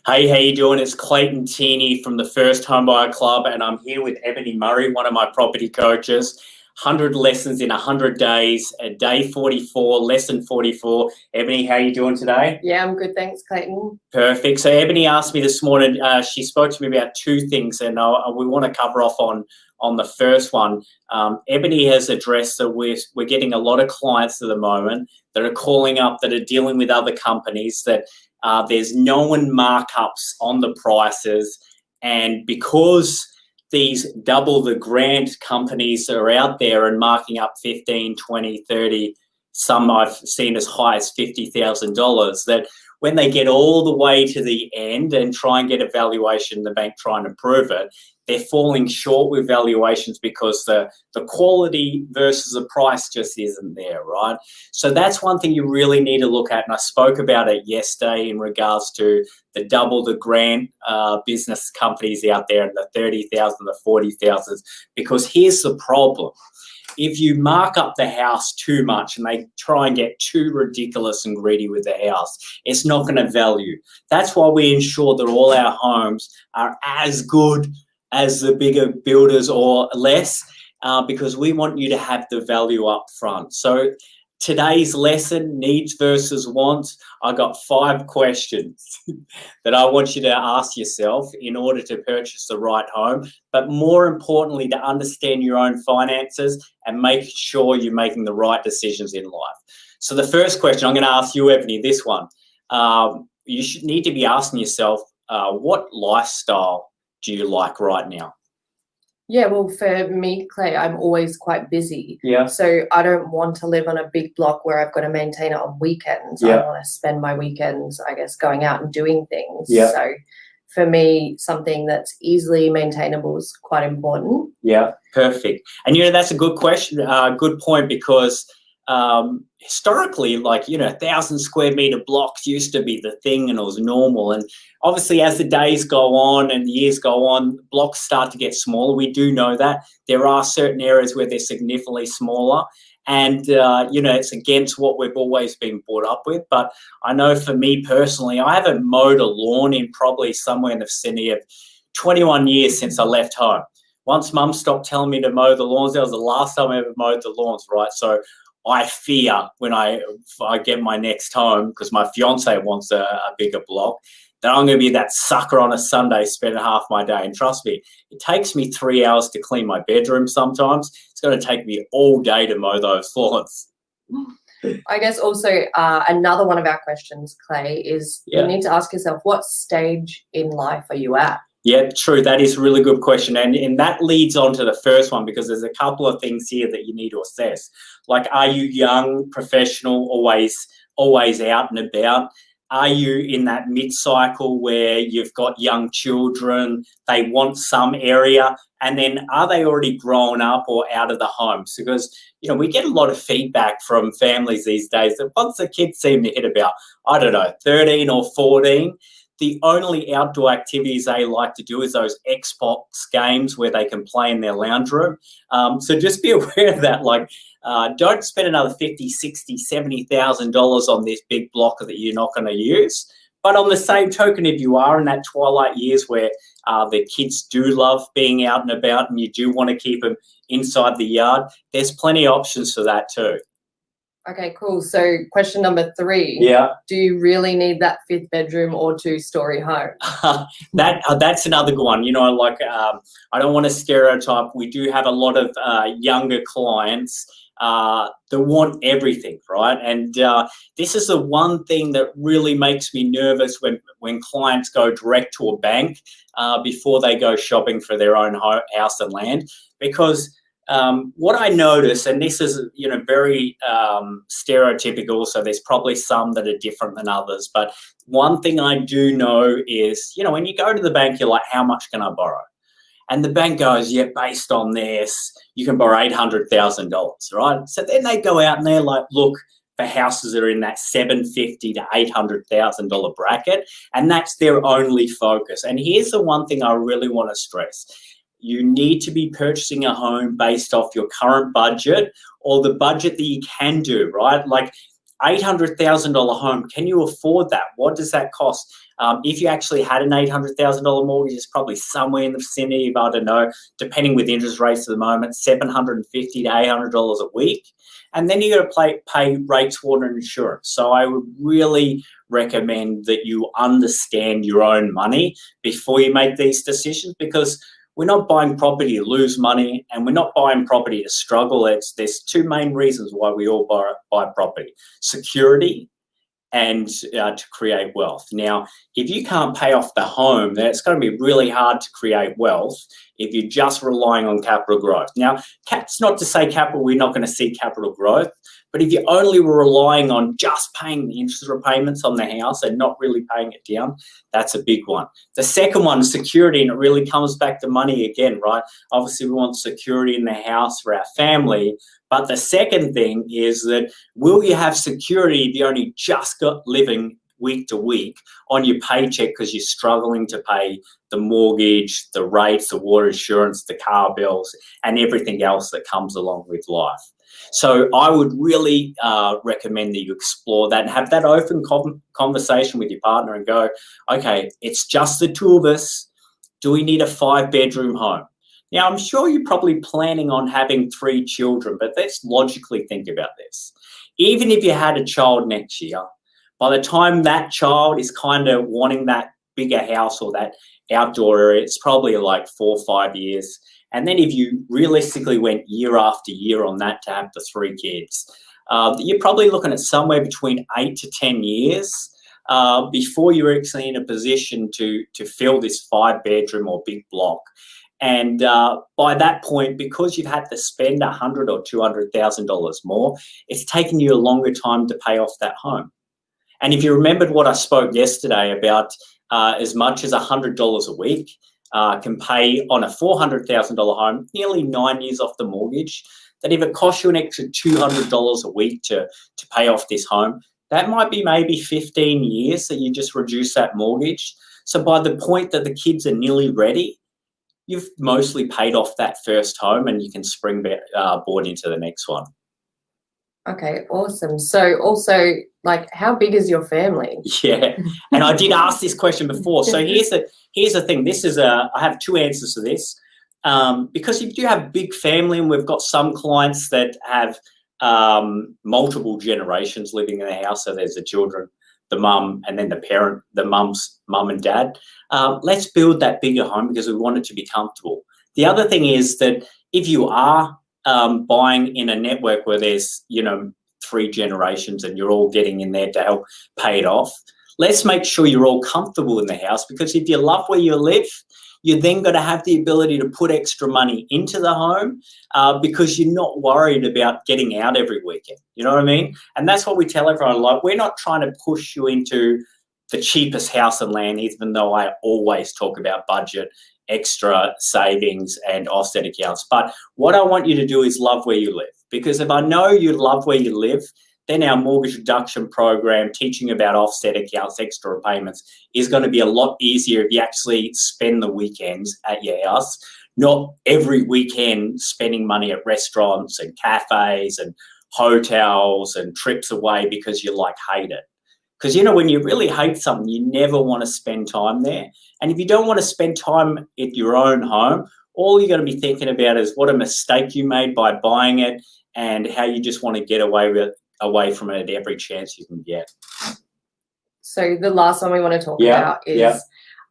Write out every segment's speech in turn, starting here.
Hey, how you doing? It's Clayton Tini from the First Homebuyer Club, and I'm here with Ebony Murray, one of my property coaches. 100 lessons in 100 days, day 44, lesson 44. Ebony, how you doing today? Yeah, I'm good, thanks, Clayton. Perfect. So Ebony asked me this morning, she spoke to me about two things, and we want to cover off on the first one. Ebony has addressed that we're getting a lot of clients at the moment that are calling up, that are dealing with other companies, that there's known markups on the prices, and because these double the grant companies are out there and marking up 15, 20, 30, some I've seen as high as $50,000, that when they get all the way to the end and try and get a valuation, the bank trying to prove it, they're falling short with valuations because the quality versus the price just isn't there, right? So that's one thing you really need to look at, and I spoke about it yesterday in regards to the double the grant business companies out there and the 30,000, the 40,000, because here's the problem. If you mark up the house too much and they try and get too ridiculous and greedy with the house, it's not going to value. That's why we ensure that all our homes are as good as the bigger builders or less, because we want you to have the value up front. So today's lesson, needs versus wants, I got 5 questions that I want you to ask yourself in order to purchase the right home, but more importantly, to understand your own finances and make sure you're making the right decisions in life. So the first question I'm going to ask you, Ebony, this one. You should need to be asking yourself, what lifestyle do you like right now? Yeah, well, for me, Clay, I'm always quite busy. Yeah. So I don't want to live on a big block where I've got to maintain it on weekends. Yeah. I want to spend my weekends, I guess, going out and doing things. Yeah. So for me, something that's easily maintainable is quite important. Yeah, perfect. And, that's a good question, good point, because historically, 1,000 square meter blocks used to be the thing and it was normal. And obviously, as the days go on and the years go on, blocks start to get smaller. We do know that. There are certain areas where they're significantly smaller. And, it's against what we've always been brought up with. But I know for me personally, I haven't mowed a lawn in probably somewhere in the vicinity of 21 years since I left home. Once Mum stopped telling me to mow the lawns, that was the last time I ever mowed the lawns, right? So I fear when I get my next home, because my fiance wants a bigger block, that I'm going to be that sucker on a Sunday spending half my day. And trust me, it takes me 3 hours to clean my bedroom sometimes. It's going to take me all day to mow those lawns. I guess also another one of our questions, Clay, is you need to ask yourself, what stage in life are you at? Yeah, true. That is a really good question. And that leads on to the first one, because there's a couple of things here that you need to assess. Like, are you young, professional, always out and about? Are you in that mid-cycle where you've got young children, they want some area, and then are they already grown up or out of the homes? Because, we get a lot of feedback from families these days that once the kids seem to hit about, 13 or 14, the only outdoor activities they like to do is those Xbox games where they can play in their lounge room. So just be aware of that. Don't spend another $50,000, $60,000, $70,000 on this big block that you're not going to use. But on the same token, if you are in that twilight years where the kids do love being out and about and you do want to keep them inside the yard, there's plenty of options for that too. Okay, cool. So question number 3. Yeah. Do you really need that 5th bedroom or 2-story home? That's another good one. I don't want to stereotype. We do have a lot of younger clients that want everything, right? And this is the one thing that really makes me nervous when clients go direct to a bank before they go shopping for their own house and land, because what I notice, and this is, very stereotypical, so there's probably some that are different than others, but one thing I do know is, when you go to the bank, you're like, how much can I borrow? And the bank goes, yeah, based on this, you can borrow $800,000, right? So then they go out and they're like, look for houses that are in that $750,000 to $800,000 bracket, and that's their only focus. And here's the one thing I really want to stress. You need to be purchasing a home based off your current budget or the budget that you can do, right? Like $800,000 home, can you afford that? What does that cost? If you actually had an $800,000 mortgage, it's probably somewhere in the vicinity of, I don't know, depending with interest rates at the moment, $750 to $800 a week. And then you got to pay rates, water, and insurance. So I would really recommend that you understand your own money before you make these decisions, because we're not buying property to lose money, and we're not buying property to struggle. There's two main reasons why we all buy property: security and to create wealth. Now, if you can't pay off the home, then it's going to be really hard to create wealth if you're just relying on capital growth. Now, it's not to say we're not going to see capital growth, but if you're only relying on just paying the interest repayments on the house and not really paying it down, that's a big one. The second one is security, and it really comes back to money again, right? Obviously, we want security in the house for our family, but the second thing is that will you have security if you only just got living week to week on your paycheck because you're struggling to pay the mortgage, the rates, the water insurance, the car bills, and everything else that comes along with life? So I would really recommend that you explore that and have that open conversation with your partner and go, okay, it's just the two of us. Do we need a 5-bedroom home? Now, I'm sure you're probably planning on having 3 children, but let's logically think about this. Even if you had a child next year, by the time that child is kind of wanting that bigger house or that outdoor area, it's probably like 4 or 5 years. And then if you realistically went year after year on that to have the 3 kids, you're probably looking at somewhere between 8 to 10 years before you're actually in a position to fill this 5-bedroom or big block. And by that point, because you've had to spend $100,000 or $200,000 more, it's taken you a longer time to pay off that home. And if you remembered what I spoke yesterday about, as much as $100 a week can pay on a $400,000 home nearly 9 years off the mortgage, that if it costs you an extra $200 a week to pay off this home, that might be maybe 15 years that you just reduce that mortgage. So by the point that the kids are nearly ready, you've mostly paid off that first home and you can springboard into the next one. Okay, awesome. So also, like, how big is your family? Yeah, and I did ask this question before. So here's the thing. I have 2 answers to this. Because if you have a big family, and we've got some clients that have multiple generations living in the house, so there's the children, the mum, and then the parent, the mum's mum and dad. Let's build that bigger home because we want it to be comfortable. The other thing is that if you are buying in a network where there's 3 generations and you're all getting in there to help pay it off, let's make sure you're all comfortable in the house, because if you love where you live, you're then going to have the ability to put extra money into the home because you're not worried about getting out every weekend. You know what I mean? And that's what we tell everyone. Like, we're not trying to push you into the cheapest house and land, even though I always talk about budget, extra savings, and offset accounts. But what I want you to do is love where you live, because if I know you love where you live, then our mortgage reduction program, teaching about offset accounts, extra repayments, is going to be a lot easier if you actually spend the weekends at your house, not every weekend spending money at restaurants and cafes and hotels and trips away because you hate it. Because, when you really hate something, you never want to spend time there. And if you don't want to spend time at your own home, all you're going to be thinking about is what a mistake you made by buying it and how you just want to get away from it at every chance you can get. So the last one we want to talk about is,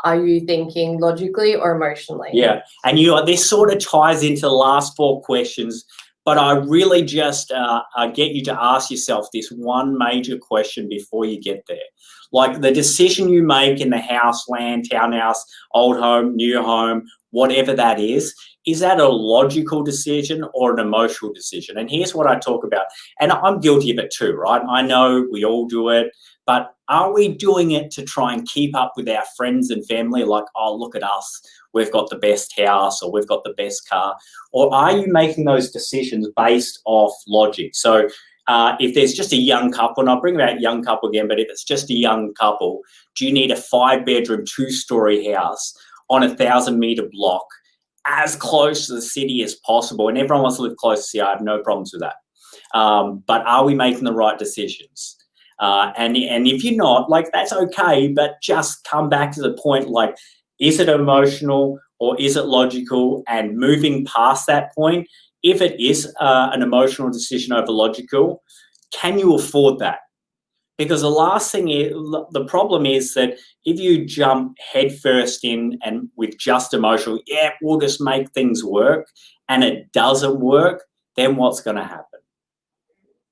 are you thinking logically or emotionally? Yeah, and this sort of ties into the last 4 questions, but I really just get you to ask yourself this one major question before you get there. Like, the decision you make in the house, land, townhouse, old home, new home, whatever that is that a logical decision or an emotional decision? And here's what I talk about. And I'm guilty of it too, right? I know we all do it, but are we doing it to try and keep up with our friends and family? Like, oh, look at us, we've got the best house or we've got the best car. Or are you making those decisions based off logic? So if there's just a young couple, and I'll bring about young couple again, but if it's just a young couple, do you need a 5-bedroom, 2-story house on a 1,000-meter block as close to the city as possible? And everyone wants to live close to the city. I have no problems with that. But are we making the right decisions? And if you're not, like, that's okay, but just come back to the point, like, is it emotional or is it logical? And moving past that point, if it is an emotional decision over logical, can you afford that? Because the last thing is, the problem is that if you jump headfirst in and with just emotional, yeah, we'll just make things work, and it doesn't work, then what's going to happen?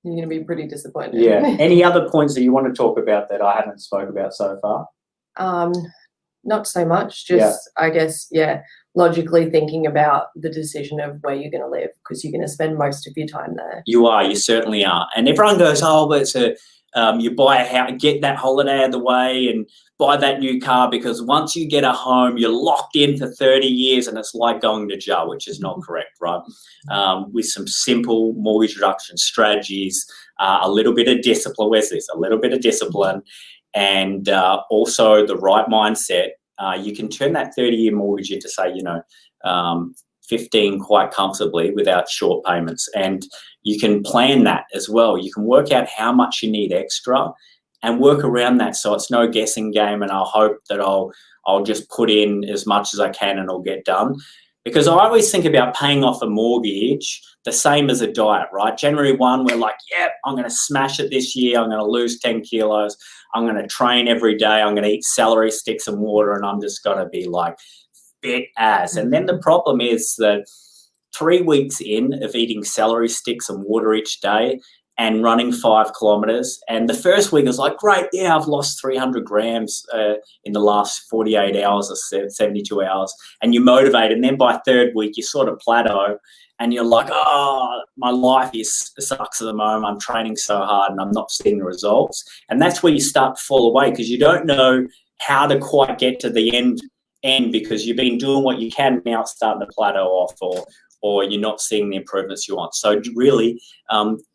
You're going to be pretty disappointed. Yeah. Any other points that you want to talk about that I haven't spoke about so far? Not so much. Just, I guess, logically thinking about the decision of where you're going to live, because you're going to spend most of your time there. You are. You certainly are. And everyone goes, oh, but it's you buy a house, get that holiday out of the way and buy that new car, because once you get a home, you're locked in for 30 years and it's like going to jail, which is not correct, right? With some simple mortgage reduction strategies, a little bit of discipline. Where's this? A little bit of discipline, and also the right mindset. You can turn that 30-year mortgage into, say, 15 quite comfortably without short payments. And you can plan that as well. You can work out how much you need extra and work around that, so it's no guessing game, and I'll hope that I'll just put in as much as I can and it'll get done. Because I always think about paying off a mortgage the same as a diet, right? January 1, we're like, yep, I'm going to smash it this year. I'm going to lose 10 kilos. I'm going to train every day. I'm going to eat celery sticks and water, and I'm just going to be like fit as. And then the problem is that 3 weeks in of eating celery sticks and water each day and running 5 kilometers, and the first week is like, great, yeah, I've lost 300 grams in the last 48 hours or 72 hours, and you're motivated. And then by 3rd week, you sort of plateau, and you're like, oh, my life sucks at the moment. I'm training so hard and I'm not seeing the results. And that's where you start to fall away, because you don't know how to quite get to the end because you've been doing what you can, now it's starting to plateau off, or you're not seeing the improvements you want. So really,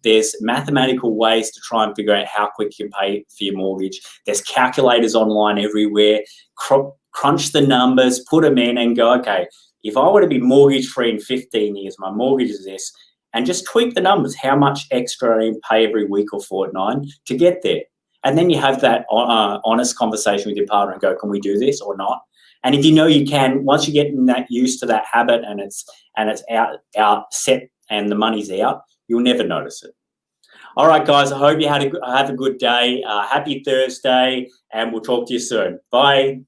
there's mathematical ways to try and figure out how quick you can pay for your mortgage. There's calculators online everywhere. Crunch the numbers, put them in and go, okay, if I were to be mortgage-free in 15 years, my mortgage is this, and just tweak the numbers, how much extra I pay every week or fortnight to get there. And then you have that honest conversation with your partner and go, can we do this or not? And if you know you can, once you get used to that habit and it's out set and the money's out, you'll never notice it. All right, guys, I hope you have a good day. Happy Thursday, and we'll talk to you soon. Bye.